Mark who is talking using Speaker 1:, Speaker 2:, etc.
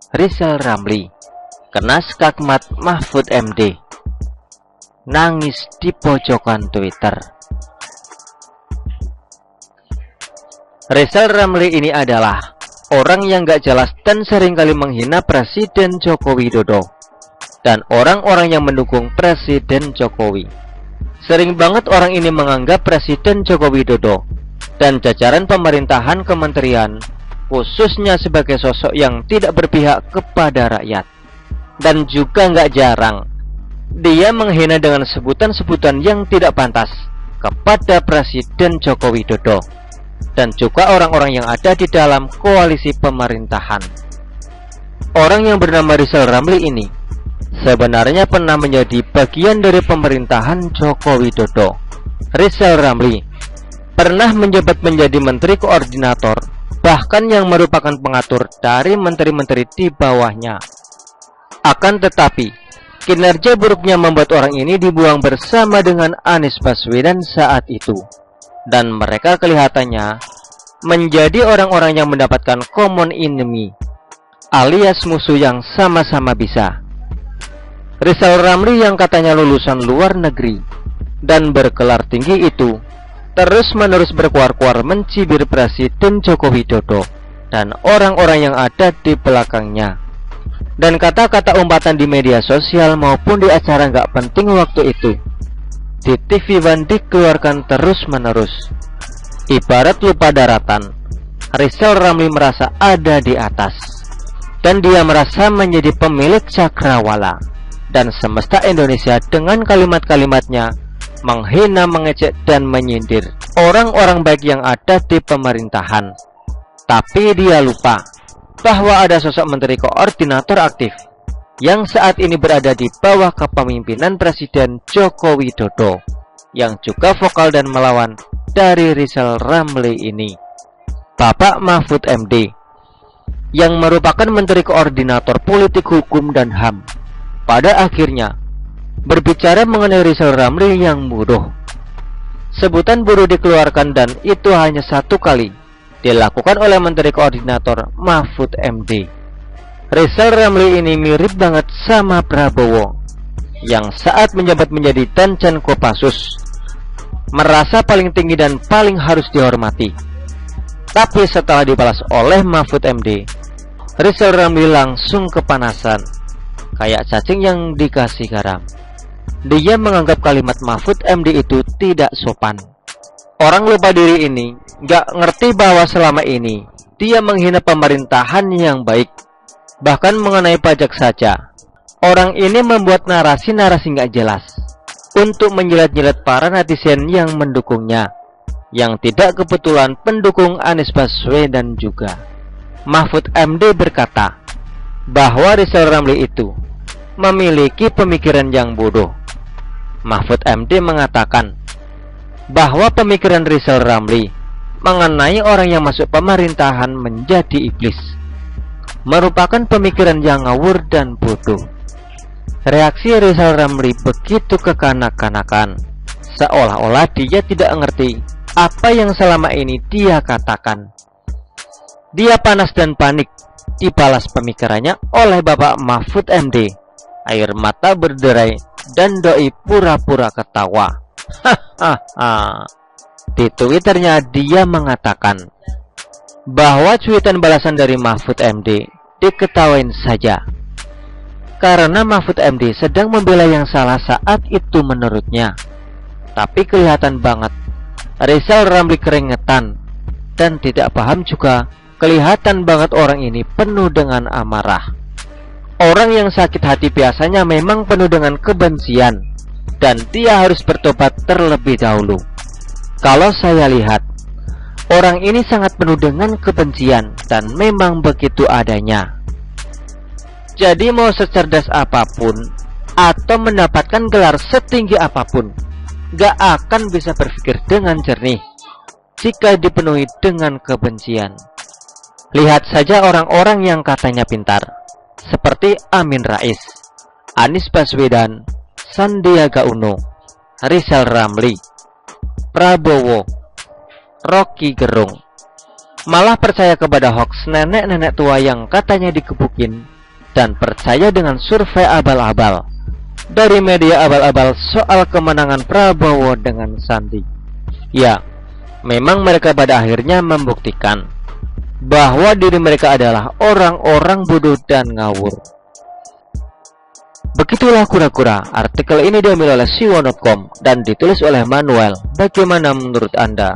Speaker 1: Rizal Ramli kena skakmat Mahfud MD, nangis di pojokan Twitter. Rizal Ramli ini adalah orang yang gak jelas dan seringkali menghina Presiden Joko Widodo dan orang-orang yang mendukung Presiden Jokowi. Sering banget orang ini menganggap Presiden Joko Widodo dan jajaran pemerintahan kementerian khususnya sebagai sosok yang tidak berpihak kepada rakyat. Dan juga nggak jarang dia menghina dengan sebutan-sebutan yang tidak pantas kepada Presiden Joko Widodo dan juga orang-orang yang ada di dalam koalisi pemerintahan. Orang yang bernama Rizal Ramli ini sebenarnya pernah menjadi bagian dari pemerintahan Joko Widodo. Rizal Ramli pernah menjabat menjadi Menteri Koordinator, bahkan yang merupakan pengatur dari menteri-menteri di bawahnya. Akan tetapi, kinerja buruknya membuat orang ini dibuang bersama dengan Anies Baswedan saat itu. Dan mereka kelihatannya menjadi orang-orang yang mendapatkan common enemy, alias musuh yang sama-sama bisa. Rizal Ramli yang katanya lulusan luar negeri dan bergelar tinggi itu terus-menerus berkuar-kuar mencibir Presiden Joko Widodo dan orang-orang yang ada di belakangnya. Dan kata-kata umpatan di media sosial maupun di acara nggak penting waktu itu di TV One dikeluarkan terus-menerus. Ibarat lupa daratan, Rizal Ramli merasa ada di atas dan dia merasa menjadi pemilik cakrawala dan semesta Indonesia dengan kalimat-kalimatnya menghina, mengejek, dan menyindir orang-orang baik yang ada di pemerintahan. Tapi dia lupa bahwa ada sosok Menteri Koordinator aktif yang saat ini berada di bawah kepemimpinan Presiden Joko Widodo yang juga vokal dan melawan dari Rizal Ramli ini, Bapak Mahfud MD, yang merupakan Menteri Koordinator Politik Hukum dan HAM. Pada akhirnya berbicara mengenai Rizal Ramli yang bodoh. Sebutan bodoh dikeluarkan dan itu hanya satu kali dilakukan oleh Menteri Koordinator Mahfud MD. Rizal Ramli ini mirip banget sama Prabowo yang saat menjabat menjadi Danjen Kopassus merasa paling tinggi dan paling harus dihormati. Tapi setelah dibalas oleh Mahfud MD, Rizal Ramli langsung kepanasan kayak cacing yang dikasih garam. Dia menganggap kalimat Mahfud MD itu tidak sopan. Orang lupa diri ini gak ngerti bahwa selama ini dia menghina pemerintahan yang baik. Bahkan mengenai pajak saja, orang ini membuat narasi-narasi gak jelas untuk menjilat-jilat para netizen yang mendukungnya, yang tidak kebetulan pendukung Anies Baswedan juga. Mahfud MD berkata bahwa Rizal Ramli itu memiliki pemikiran yang bodoh. Mahfud MD mengatakan bahwa pemikiran Rizal Ramli mengenai orang yang masuk pemerintahan menjadi iblis merupakan pemikiran yang ngawur dan bodoh. Reaksi Rizal Ramli begitu kekanak-kanakan, seolah-olah dia tidak mengerti apa yang selama ini dia katakan. Dia panas dan panik dibalas pemikirannya oleh Bapak Mahfud MD. Air mata berderai dan doi pura-pura ketawa. Hahaha. Di Twitternya dia mengatakan bahwa cuitan balasan dari Mahfud MD diketawain saja karena Mahfud MD sedang membela yang salah saat itu menurutnya. Tapi kelihatan banget Rizal Ramli keringetan dan tidak paham juga. Kelihatan banget orang ini penuh dengan amarah. Orang yang sakit hati biasanya memang penuh dengan kebencian dan dia harus bertobat terlebih dahulu. Kalau saya lihat, orang ini sangat penuh dengan kebencian dan memang begitu adanya. Jadi mau secerdas apapun atau mendapatkan gelar setinggi apapun, gak akan bisa berpikir dengan jernih jika dipenuhi dengan kebencian. Lihat saja orang-orang yang katanya pintar, seperti Amin Rais, Anies Baswedan, Sandiaga Uno, Rizal Ramli, Prabowo, Rocky Gerung, malah percaya kepada hoax nenek-nenek tua yang katanya dikebukin, dan percaya dengan survei abal-abal dari media abal-abal soal kemenangan Prabowo dengan Sandi. Ya, memang mereka pada akhirnya membuktikan bahwa diri mereka adalah orang-orang bodoh dan ngawur. Begitulah kura-kura. Artikel ini diambil oleh siwon.com dan ditulis oleh Manuel. Bagaimana menurut Anda?